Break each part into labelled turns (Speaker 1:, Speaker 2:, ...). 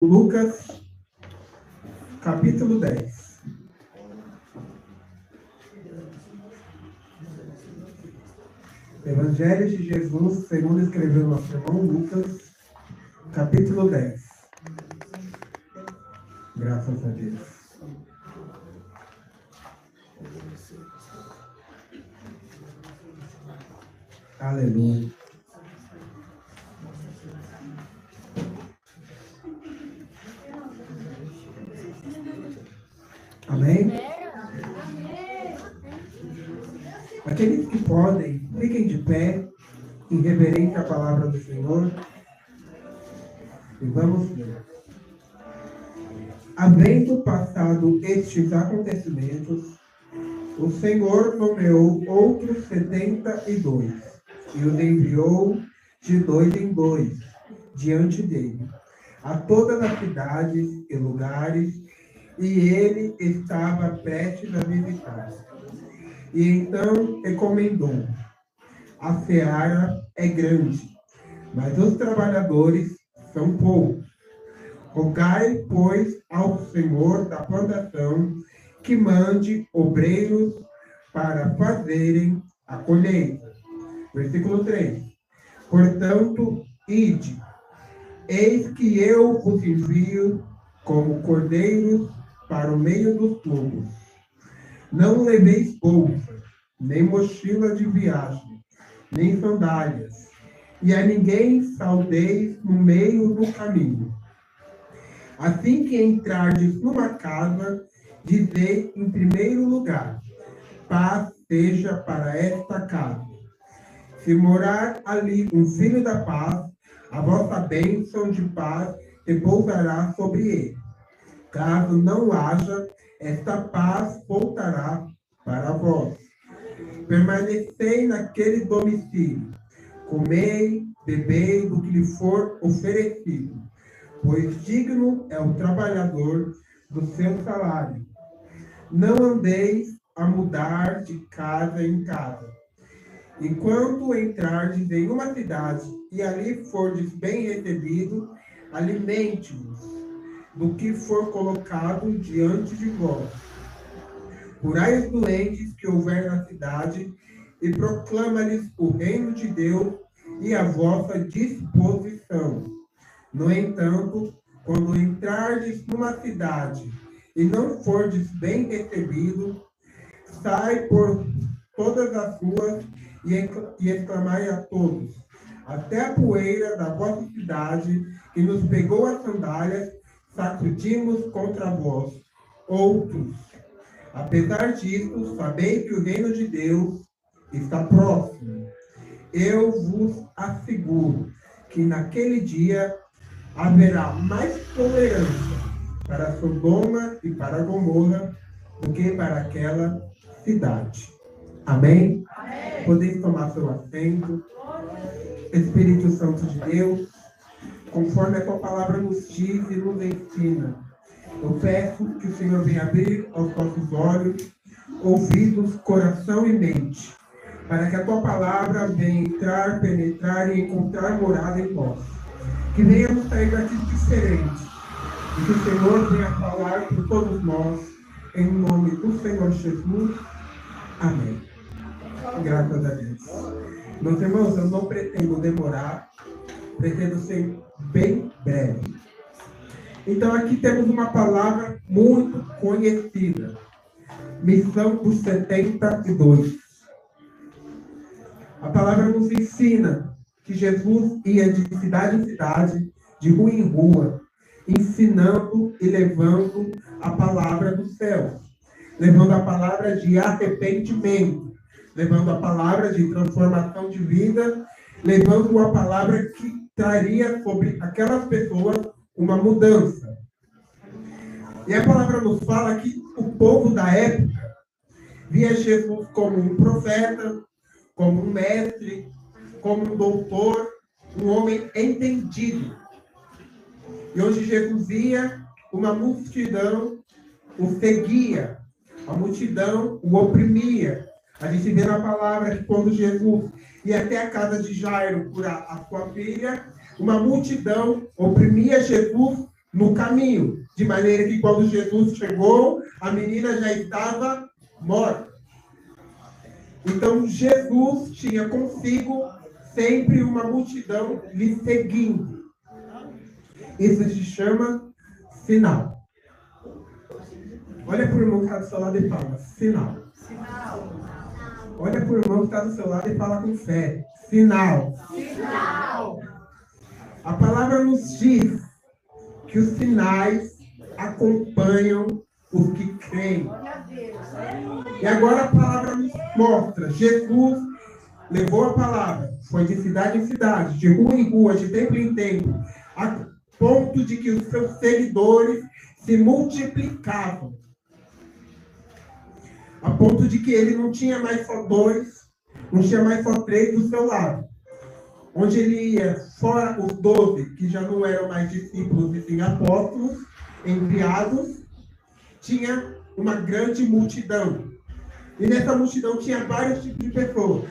Speaker 1: Lucas, capítulo 10. Evangelho de Jesus, segundo escreveu nosso irmão Lucas, capítulo 10. Graças a Deus. Aleluia. Amém? Aqueles que podem, fiquem de pé, em reverência à palavra do Senhor. E vamos ler. Havendo passado estes acontecimentos, o Senhor nomeou outros 72 e os enviou de 2 em 2 diante dele, a todas as cidades e lugares, e ele estava prestes a visitar. E então recomendou: a seara é grande, mas os trabalhadores são poucos. Rogai, pois, ao Senhor da plantação que mande obreiros para fazerem a colheita. Versículo 3. Portanto, ide, eis que eu vos envio como cordeiros para o meio dos lobos. Não leveis bolsa, nem mochila de viagem, nem sandálias, e a ninguém saudeis no meio do caminho. Assim que entrardes numa casa, dizei em primeiro lugar: paz seja para esta casa. Se morar ali um filho da paz, a vossa bênção de paz repousará sobre ele. Caso não haja, esta paz voltará para vós. Permanecei naquele domicílio, comei, bebei do que lhe for oferecido, pois digno é o trabalhador do seu salário. Não andeis a mudar de casa em casa. Enquanto entrardes em uma cidade e ali fordes bem recebido, alimente-vos do que for colocado diante de vós. Curai os doentes que houver na cidade e proclama-lhes o reino de Deus e a vossa disposição. No entanto, quando entrardes numa cidade e não fordes bem recebido, sai por todas as ruas e exclamai a todos: até a poeira da vossa cidade que nos pegou as sandálias, sacudimos contra vós. Outros, apesar disso, sabei que o reino de Deus está próximo. Eu vos asseguro que naquele dia haverá mais tolerância para Sodoma e para Gomorra do que para aquela cidade. Amém? Amém. Podeis tomar seu assento. Espírito Santo de Deus, conforme a tua palavra nos diz e nos ensina, eu peço que o Senhor venha abrir aos nossos olhos, ouvidos, coração e mente, para que a tua palavra venha entrar, penetrar e encontrar morada em nós. Que venhamos sair daqui diferentes, e que o Senhor venha falar por todos nós, em nome do Senhor Jesus. Amém. Graças a Deus. Meus irmãos, eu não pretendo demorar, pretendo ser bem breve. Então aqui temos uma palavra muito conhecida. Missão dos 72. A palavra nos ensina que Jesus ia de cidade em cidade, de rua em rua, ensinando e levando a palavra do céu, levando a palavra de arrependimento, levando a palavra de transformação de vida, levando a palavra que traria sobre aquelas pessoas uma mudança. E a palavra nos fala que o povo da época via Jesus como um profeta, como um mestre, como um doutor, um homem entendido. E onde Jesus ia, uma multidão o seguia, a multidão o oprimia. A gente vê na palavra que quando Jesus ia até a casa de Jairo curar a sua filha, uma multidão oprimia Jesus no caminho, de maneira que quando Jesus chegou, a menina já estava morta. Então Jesus tinha consigo sempre uma multidão lhe seguindo. Isso se chama sinal. Olha para o irmão que está do seu lado e fala, sinal. Olha para o irmão que está do seu lado e fala com fé, sinal. A palavra nos diz que os sinais acompanham os que creem. E agora a palavra nos mostra, Jesus levou a palavra, foi de cidade em cidade, de rua em rua, de templo em templo, a ponto de que os seus seguidores se multiplicavam. A ponto de que ele não tinha mais só 2, não tinha mais só 3 do seu lado. Onde ele ia, fora os 12, que já não eram mais discípulos e sim apóstolos, enviados, tinha uma grande multidão. E nessa multidão tinha vários tipos de pessoas.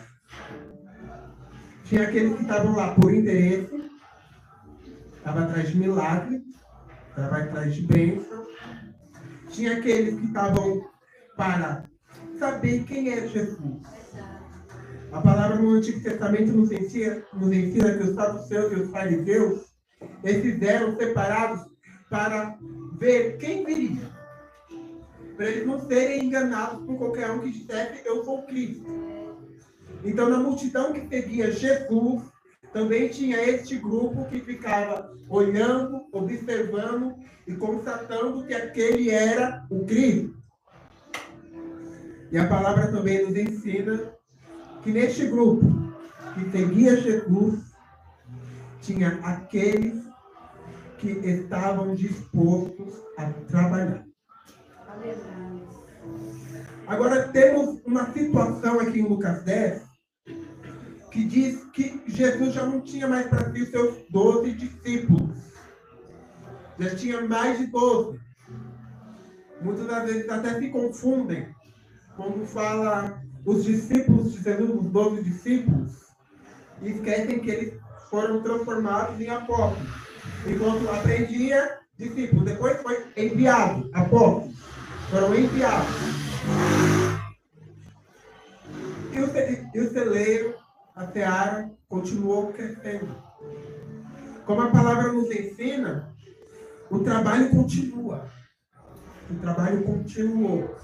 Speaker 1: Tinha aqueles que estavam lá por interesse, estavam atrás de milagre, estavam atrás de bênção. Tinha aqueles que estavam para saber quem é Jesus. A palavra no Antigo Testamento nos ensina que os saduceus e os fariseus, esses eram separados para ver quem viria. Para eles não serem enganados por qualquer um que dissesse, eu sou Cristo. Então, na multidão que seguia Jesus, também tinha este grupo que ficava olhando, observando e constatando que aquele era o Cristo. E a palavra também nos ensina que neste grupo que seguia Jesus, tinha aqueles que estavam dispostos a trabalhar. Agora temos uma situação aqui em Lucas 10 que diz que Jesus já não tinha mais para si os seus 12 discípulos. Já tinha mais de 12. Muitas das vezes até se confundem quando fala os discípulos de Jesus, os 12 discípulos, e esquecem que eles foram transformados em apóstolos. Enquanto aprendia, discípulos. Depois foi enviado, apóstolos. Foram enviados. E o celeiro, a seara, continuou crescendo. Como a palavra nos ensina, o trabalho continua. O trabalho continuou.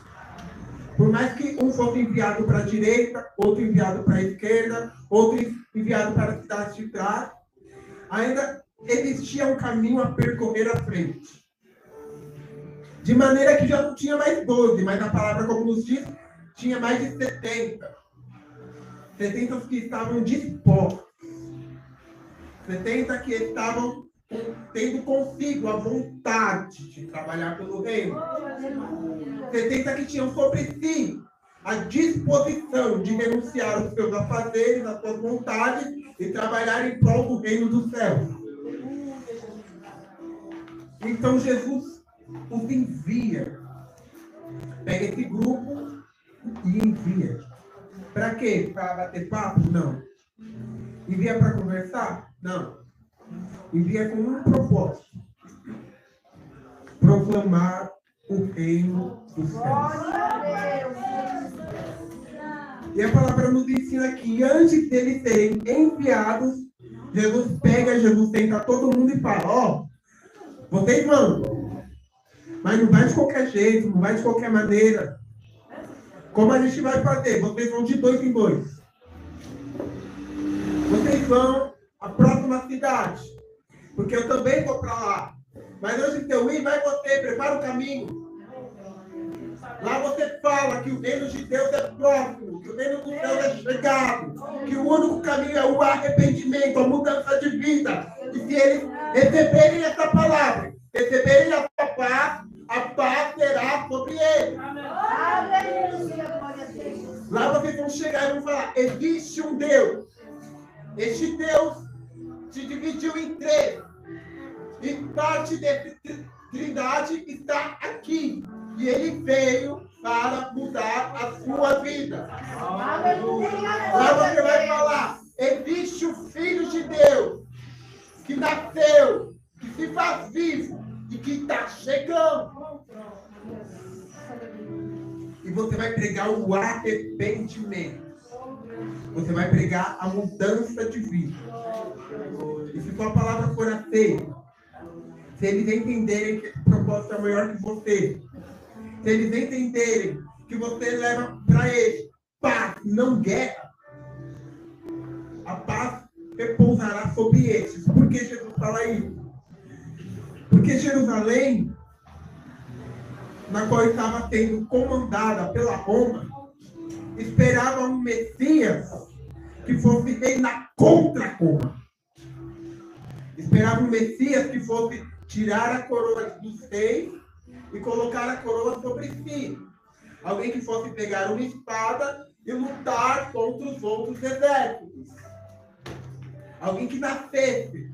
Speaker 1: Por mais que um fosse enviado para a direita, outro enviado para a esquerda, outro enviado para a cidade de trás, ainda existia um caminho a percorrer à frente. De maneira que já não tinha mais 12, mas a palavra, como nos diz, tinha mais de 70. 70 que estavam dispostos. 70 que estavam tendo consigo a vontade de trabalhar pelo reino. 70 que tinham sobre si a disposição de renunciar os seus afazeres, as suas vontades e trabalhar em prol do reino dos céus. Então Jesus os envia. Pega esse grupo e envia. Para quê? Para bater papo? Não. Envia para conversar? Não. Envia com um propósito: proclamar o reino dos céus. E a palavra nos ensina que antes deles serem enviados, Jesus pega, Jesus senta todo mundo e fala: ó, vocês mandam, mas não vai de qualquer jeito, não vai de qualquer maneira. Como a gente vai fazer? Vocês vão de 2 em 2. Vocês vão à próxima cidade, porque eu também vou para lá. Mas antes de eu ir, vai você, prepara o caminho. Lá você fala que o reino de Deus é próximo, que o reino dos céus é chegado, que o único caminho é o arrependimento, a mudança de vida. E se eles receberem essa palavra, receberem a paz será sobre eles. Lá vocês vão chegar e vão falar: existe um Deus. Este Deus se dividiu em 3. E parte dessa trindade está aqui. E ele veio para mudar a sua vida. Lá você vai falar: existe o Filho de Deus que nasceu, que se faz vivo de que está chegando. E você vai pregar o arrependimento. Você vai pregar a mudança de vida. E se sua palavra for aceita, se eles entenderem que o propósito é maior que você, se eles entenderem que você leva para eles paz, não guerra, a paz repousará sobre eles. Por que Jesus fala isso? Porque Jerusalém, na qual estava sendo comandada pela Roma, esperava um Messias que fosse reinar contra Roma. Esperava um Messias que fosse tirar a coroa dos reis e colocar a coroa sobre si. Alguém que fosse pegar uma espada e lutar contra os outros exércitos. Alguém que nascesse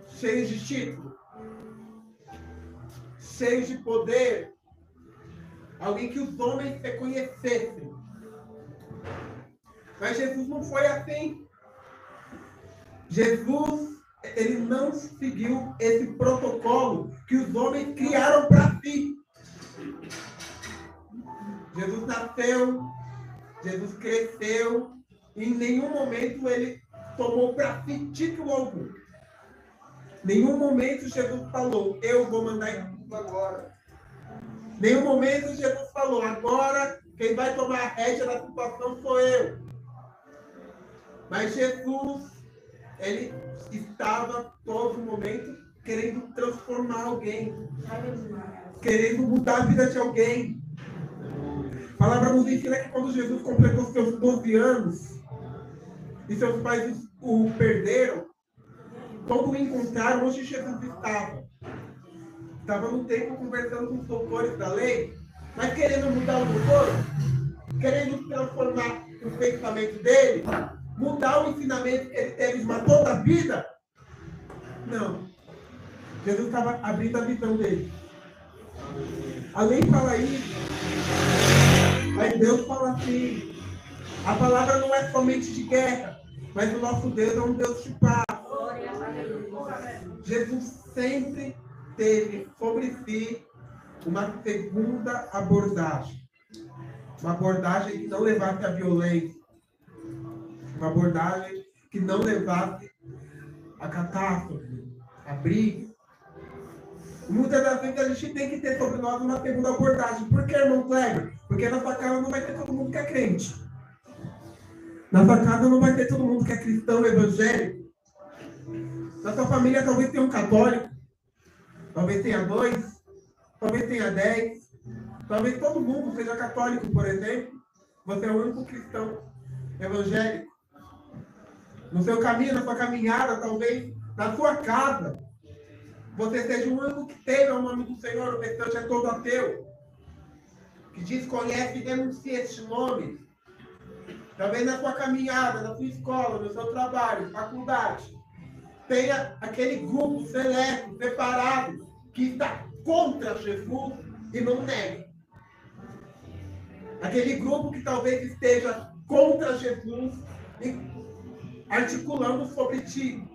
Speaker 1: cheio de título, cheio de poder. Alguém que os homens reconhecessem. Mas Jesus não foi assim. Jesus, ele não seguiu esse protocolo que os homens criaram para si. Jesus nasceu, Jesus cresceu, e em nenhum momento ele tomou para si título algum. Em nenhum momento Jesus falou, eu vou mandar em tudo agora. Em nenhum momento Jesus falou, agora quem vai tomar a rédea da situação sou eu. Mas Jesus, ele estava todo momento querendo transformar alguém, querendo mudar a vida de alguém. A palavra nos ensina que quando Jesus completou seus 12 anos e seus pais o perderam, quando o encontraram, onde Jesus estava? Estava no templo conversando com os doutores da lei, mas querendo mudar o doutor, querendo transformar o pensamento dele, mudar o ensinamento que ele teve de toda a vida. Não. Jesus estava abrindo a visão dele. A lei fala isso, mas Deus fala assim. A palavra não é somente de guerra, mas o nosso Deus é um Deus de paz. Jesus sempre teve sobre si uma segunda abordagem. Uma abordagem que não levasse à violência. Uma abordagem que não levasse a catástrofe, a briga. Muitas das vezes a gente tem que ter sobre nós uma segunda abordagem. Por que, irmão Kleber? Porque na sua casa não vai ter todo mundo que é crente. Na sua casa não vai ter todo mundo que é cristão, evangélico. Na sua família talvez tenha um católico. Talvez tenha 2. Talvez tenha 10. Talvez todo mundo seja católico, por exemplo. Você é o único cristão evangélico. No seu caminho, na sua caminhada, talvez na sua casa, você seja o único que teme ao nome do Senhor, o restante é todo ateu, que desconhece e denuncia este nome. Talvez na sua caminhada, na sua escola, no seu trabalho, faculdade, tenha aquele grupo seleto, separado, que está contra Jesus e não nega. Aquele grupo que talvez esteja contra Jesus e articulando sobre ti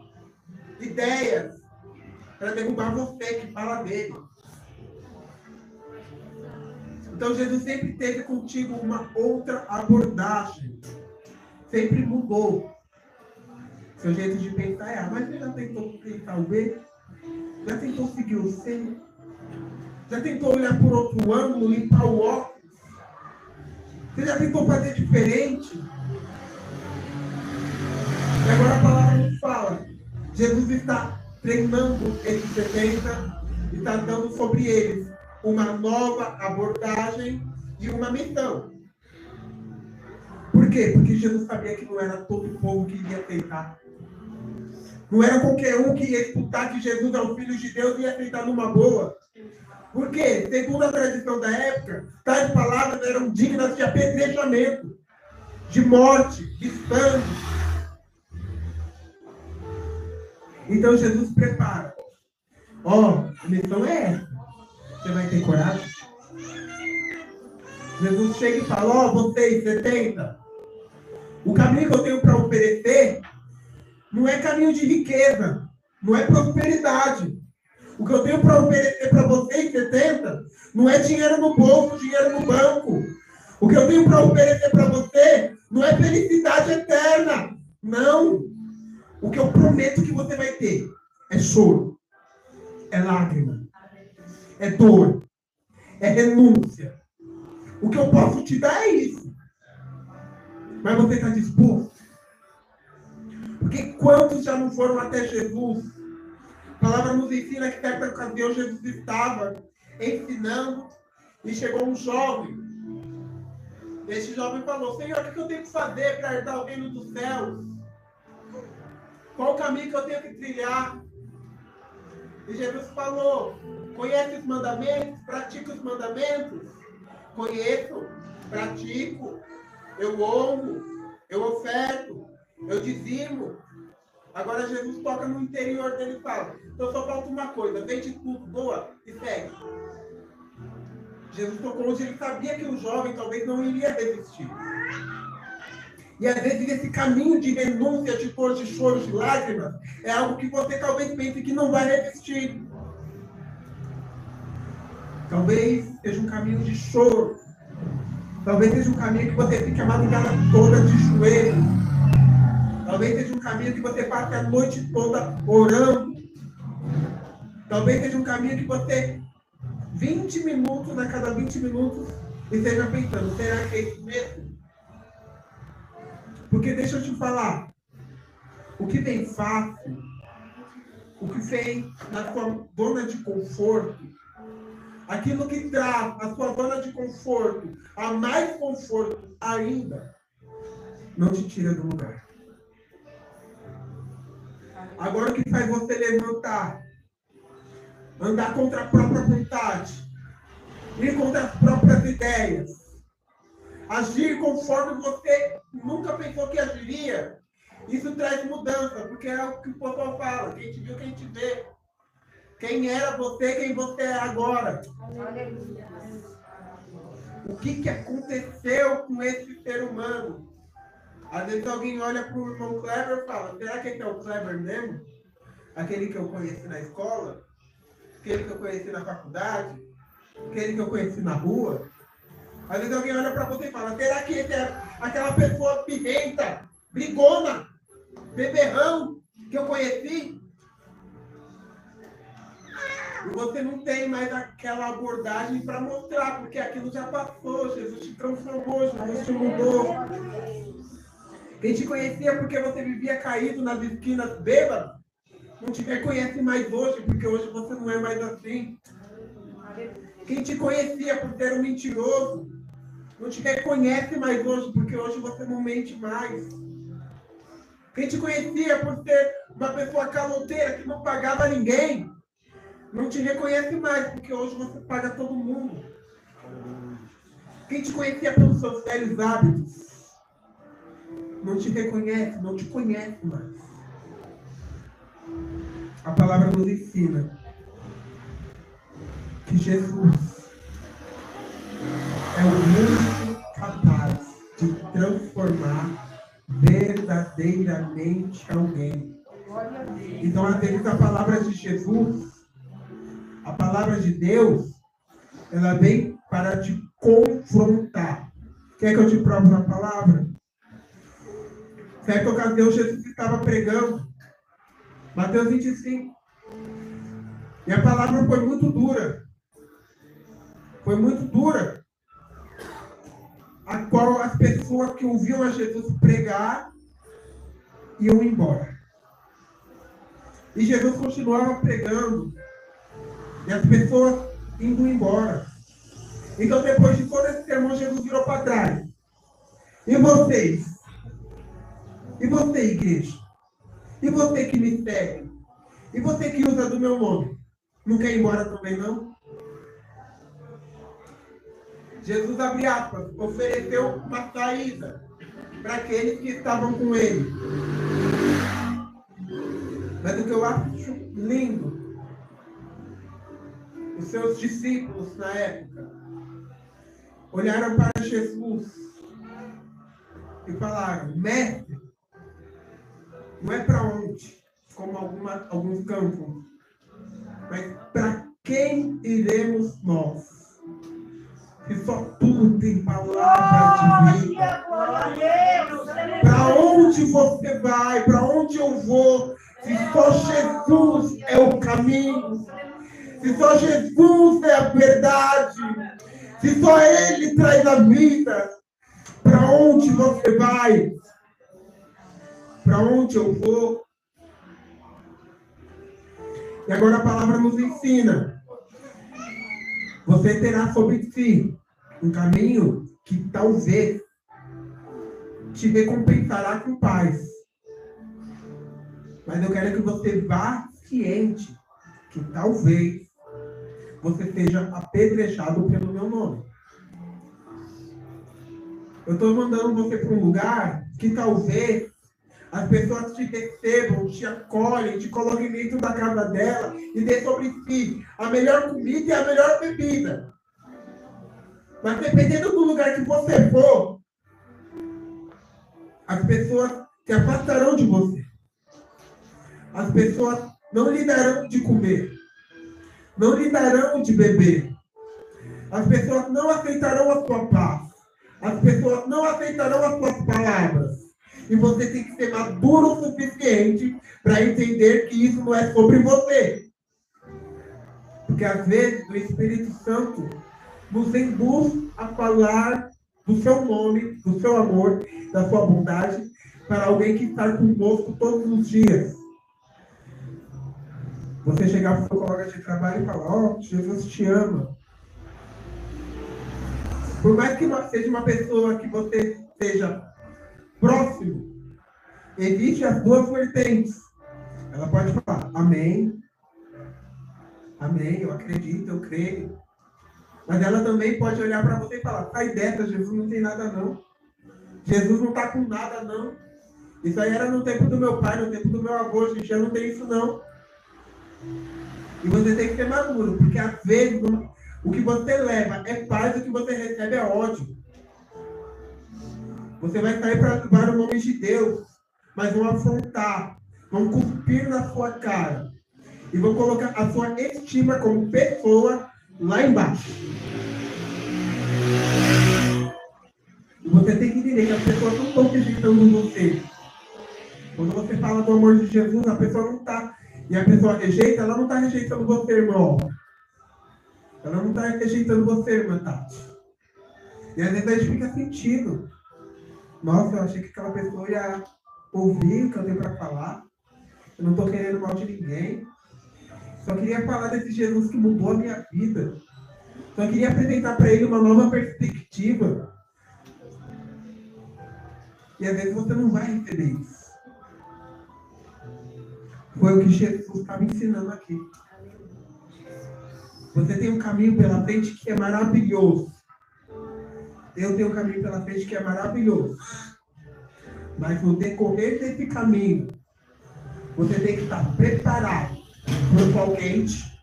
Speaker 1: ideias para derrubar você que fala dele. Então Jesus sempre teve contigo uma outra abordagem. Sempre mudou. Seu jeito de pensar é, mas você já tentou pensar o B? Já tentou seguir o C? Já tentou olhar por outro ângulo, limpar o óculos? Você já tentou fazer diferente? E agora a palavra nos fala. Jesus está treinando esses 70, está dando sobre eles uma nova abordagem e uma missão. Por quê? Porque Jesus sabia que não era todo o povo que iria aceitar. Não era qualquer um que ia escutar que Jesus é o Filho de Deus e ia aceitar numa boa. Por quê? Segundo a tradição da época, tais palavras eram dignas de apedrejamento, de morte, de sangue. Então Jesus prepara. A missão é essa. Você vai ter coragem? Jesus chega e fala, vocês 70, o caminho que eu tenho para oferecer não é caminho de riqueza, não é prosperidade. O que eu tenho para oferecer para vocês, 70, não é dinheiro no bolso, dinheiro no banco. O que eu tenho para oferecer para você não é felicidade eterna. Não. O que eu prometo que você vai ter é choro, é lágrima, é dor, é renúncia. O que eu posso te dar é isso. Mas você está disposto? Porque quantos já não foram até Jesus? A palavra nos ensina que certa ocasião Jesus estava ensinando e chegou um jovem. Esse jovem falou: Senhor, o que eu tenho que fazer para herdar o reino dos céus? Qual o caminho que eu tenho que trilhar? E Jesus falou: conhece os mandamentos? Pratica os mandamentos? Conheço, pratico, eu honro, eu oferto, eu dizimo. Agora Jesus toca no interior dele e fala: então só falta uma coisa, vende tudo, doa e segue. Jesus tocou onde ele sabia que o jovem talvez não iria resistir. E às vezes esse caminho de renúncia, de dor, de choro, de lágrimas, é algo que você talvez pense que não vai resistir. Talvez seja um caminho de choro. Talvez seja um caminho que você fique a madrugada toda de joelhos. Talvez seja um caminho que você passe a noite toda orando. Talvez seja um caminho que você 20 minutos a cada 20 minutos esteja pensando: será que é isso mesmo? Porque deixa eu te falar, o que vem fácil, o que vem na sua zona de conforto, aquilo que traz a sua zona de conforto a mais conforto ainda, não te tira do lugar. Agora o que faz você levantar, andar contra a própria vontade, ir contra as próprias ideias, agir conforme você nunca pensou que agiria, isso traz mudança, porque é o que o pessoal fala: quem te viu, quem te vê. Quem era você, quem você é agora. O que aconteceu com esse ser humano? Às vezes alguém olha para o irmão Kleber e fala: será que esse é o Kleber mesmo? Aquele que eu conheci na escola? Aquele que eu conheci na faculdade? Aquele que eu conheci na rua? Às vezes alguém olha para você e fala: será que esse é aquela pessoa pirrenta, brigona, beberrão que eu conheci? E você não tem mais aquela abordagem para mostrar, porque aquilo já passou. Jesus te transformou, Jesus te mudou. Quem te conhecia porque você vivia caído nas esquinas bêbado, não te reconhece mais hoje, porque hoje você não é mais assim. Quem te conhecia por ser um mentiroso, não te reconhece mais hoje, porque hoje você não mente mais. Quem te conhecia por ser uma pessoa caloteira que não pagava ninguém, não te reconhece mais, porque hoje você paga todo mundo. Quem te conhecia pelos seus velhos hábitos, não te reconhece, não te conhece mais. A palavra nos ensina que Jesus é o único capaz de transformar verdadeiramente alguém. Então, às vezes, a palavra de Jesus, a palavra de Deus, ela vem para te confrontar. Quer que eu te prove uma palavra? Certa ocasião, Jesus estava pregando. Mateus 25. E a palavra foi muito dura. Foi muito dura. A qual as pessoas que ouviam a Jesus pregar iam embora. E Jesus continuava pregando. E as pessoas indo embora. Então, depois de todo esse sermão, Jesus virou para trás. E vocês? E você, igreja? E você que me segue? E você que usa do meu nome? Não quer ir embora também, não? Jesus, abre aspas, ofereceu uma saída para aqueles que estavam com ele. Mas o que eu acho lindo, os seus discípulos na época olharam para Jesus e falaram: mestre, não é para onde, como alguns campos, mas quem iremos nós? Se só tu tem palavra de vida. Para onde você vai? Para onde eu vou? Se só Jesus é o caminho. Se só Jesus é a verdade. Se só Ele traz a vida. Para onde você vai? Para onde eu vou? E agora a palavra nos ensina. Você terá sobre si um caminho que talvez te recompensará com paz. Mas eu quero que você vá ciente que talvez você seja apedrejado pelo meu nome. Eu estou mandando você para um lugar que talvez as pessoas te recebam, te acolhem, te coloquem dentro da casa dela e dê sobre si a melhor comida e a melhor bebida. Mas dependendo do lugar que você for, as pessoas se afastarão de você. As pessoas não lhe darão de comer. Não lhe darão de beber. As pessoas não aceitarão a sua paz. As pessoas não aceitarão as suas palavras. E você tem que ser maduro o suficiente para entender que isso não é sobre você. Porque às vezes o Espírito Santo nos induz a falar do seu nome, do seu amor, da sua bondade, para alguém que está conosco todos os dias. Você chegar para o seu colega de trabalho e falar, Jesus te ama. Por mais que seja uma pessoa que você seja próximo, existem as duas vertentes. Ela pode falar, amém, amém, eu acredito, eu creio. Mas ela também pode olhar para você e falar, sai dessa, Jesus não tem nada não. Jesus não está com nada não. Isso aí era no tempo do meu pai, no tempo do meu avô, gente, já não tem isso não. E você tem que ser maduro, porque às vezes o que você leva é paz, o que você recebe é ódio. Você vai sair para levar o nome de Deus, mas vão afrontar, vão cuspir na sua cara e vão colocar a sua estima como pessoa lá embaixo. E você tem que entender que as pessoas não estão rejeitando você. Quando você fala do amor de Jesus, a pessoa não está. E a pessoa rejeita, ela não está rejeitando você, irmão. Ela não está rejeitando você, irmã Tati. E às vezes a gente fica sentindo. Nossa, eu achei que aquela pessoa ia ouvir o que eu tenho para falar. Eu não estou querendo mal de ninguém. Só queria falar desse Jesus que mudou a minha vida. Só queria apresentar para ele uma nova perspectiva. E às vezes você não vai receber isso. Foi o que Jesus estava ensinando aqui. Você tem um caminho pela frente que é maravilhoso. Eu tenho um caminho pela frente que é maravilhoso. Mas no decorrer desse caminho, você tem que estar preparado para o sol quente,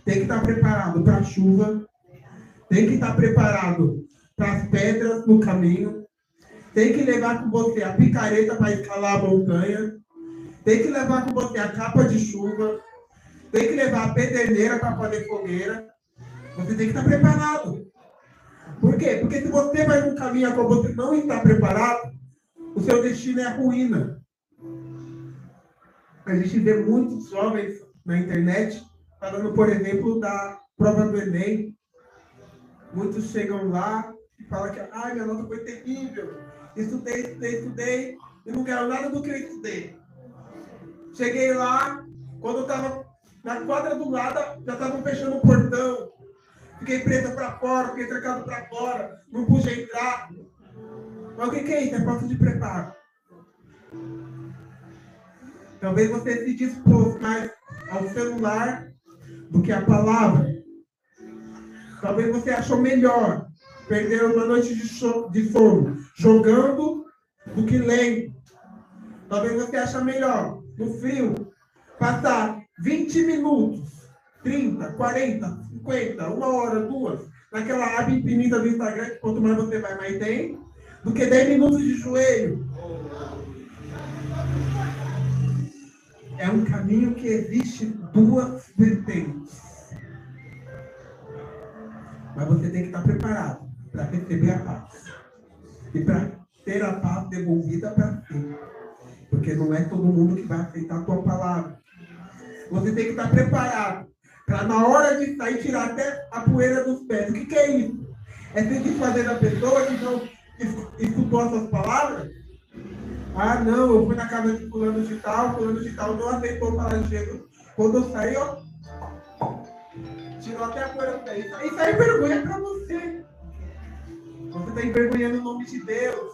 Speaker 1: tem que estar preparado para a chuva, tem que estar preparado para as pedras no caminho, tem que levar com você a picareta para escalar a montanha, tem que levar com você a capa de chuva, tem que levar a pederneira para fazer fogueira. Você tem que estar preparado. Por quê? Porque se você vai num caminho a qual você não está preparado, o seu destino é a ruína. A gente vê muitos jovens na internet falando, por exemplo, da prova do Enem. Muitos chegam lá e falam que minha nota foi terrível. Estudei e não quero nada do que eu estudei. Cheguei lá, quando eu estava na quadra do lado, já estavam fechando o portão. Fiquei presa para fora, fiquei trancado para fora, não pude entrar. Mas o que é isso? É falta de preparo. Talvez você se dispôs mais ao celular do que à palavra. Talvez você achou melhor perder uma noite de sono jogando do que lendo. Talvez você ache melhor, no frio, passar 20 minutos, 30, 40, 50, 1 hora, 2, naquela aba infinita do Instagram, que quanto mais você vai, mais tem, do que 10 minutos de joelho. É um caminho que existe duas vertentes. Mas você tem que estar preparado para receber a paz. E para ter a paz devolvida para si. Porque não é todo mundo que vai aceitar a tua palavra. Você tem que estar preparado para, na hora de sair, tirar até a poeira dos pés. O que é isso? É se desfazer da pessoa que não escutou essas palavras? Ah, não, eu fui na casa de fulano de tal não aceitou falar de Jesus. Quando eu saí, ó, tirou até a poeira dos pés. Isso aí é vergonha para você. Você está envergonhando o nome de Deus.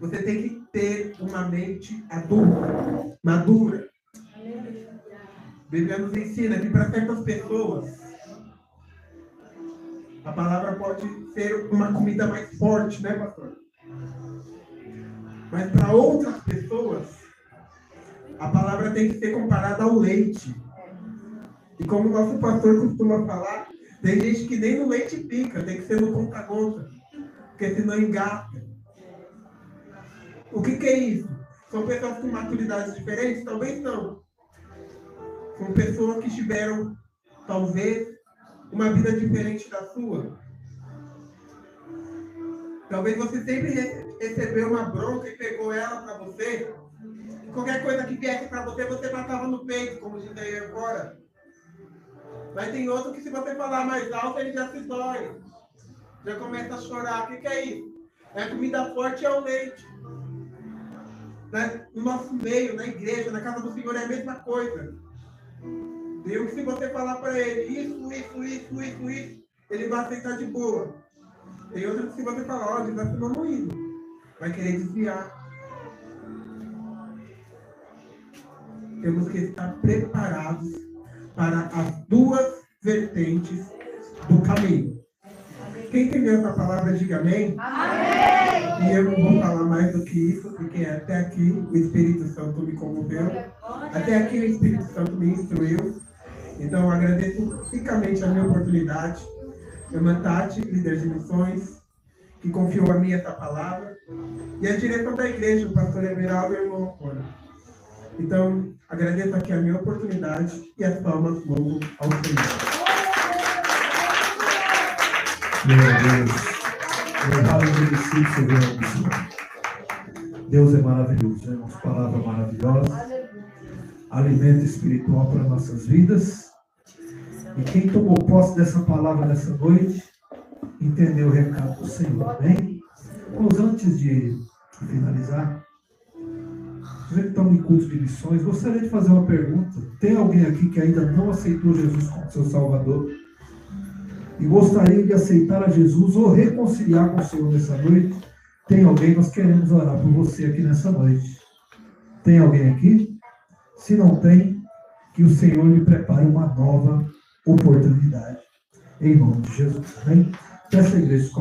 Speaker 1: Você tem que ter uma mente adulta, madura. A Bíblia nos ensina que para certas pessoas a palavra pode ser uma comida mais forte, né, pastor? Mas para outras pessoas, a palavra tem que ser comparada ao leite. E como o nosso pastor costuma falar, tem gente que nem no leite pica, tem que ser no conta-gota, porque senão engata. O que é isso? São pessoas com maturidades diferentes? Talvez não. São pessoas que tiveram, talvez, uma vida diferente da sua. Talvez você sempre recebeu uma bronca e pegou ela para você. E qualquer coisa que viesse para você, você matava no peito, como diz aí agora. Mas tem outro que se você falar mais alto, ele já se dói. Já começa a chorar. O que é isso? É a comida forte, é o leite. No nosso meio, na igreja, na casa do Senhor, é a mesma coisa. Deus, se você falar para ele isso, ele vai aceitar de boa. Tem outros que se você falar, ó, ele vai ficar moído, vai querer desviar. Temos que estar preparados para as duas vertentes do caminho. Quem entendeu essa palavra, diga amém. Amém. E eu não vou falar mais do que isso, porque até aqui o Espírito Santo me comoveu. Até aqui o Espírito Santo me instruiu. Então eu agradeço ricamente a minha oportunidade. Irmã Tati, líder de missões, que confiou a mim essa palavra. E a direção da igreja, o pastor Everaldo e o irmão Ocona. Então, agradeço aqui a minha oportunidade e as palmas louvo ao Senhor.
Speaker 2: Meu Deus, louvado e agradecido Senhor. Deus é maravilhoso, é uma palavra maravilhosa, alimento espiritual para nossas vidas. E quem tomou posse dessa palavra nessa noite, entendeu o recado do Senhor, amém? Mas antes de finalizar, vocês que estão em culto de missões, gostaria de fazer uma pergunta. Tem alguém aqui que ainda não aceitou Jesus como seu Salvador? E gostaria de aceitar a Jesus ou reconciliar com o Senhor nessa noite? Tem alguém? Nós queremos orar por você aqui nessa noite. Tem alguém aqui? Se não tem, que o Senhor lhe prepare uma nova oportunidade. Em nome de Jesus. Amém? Peça a igreja.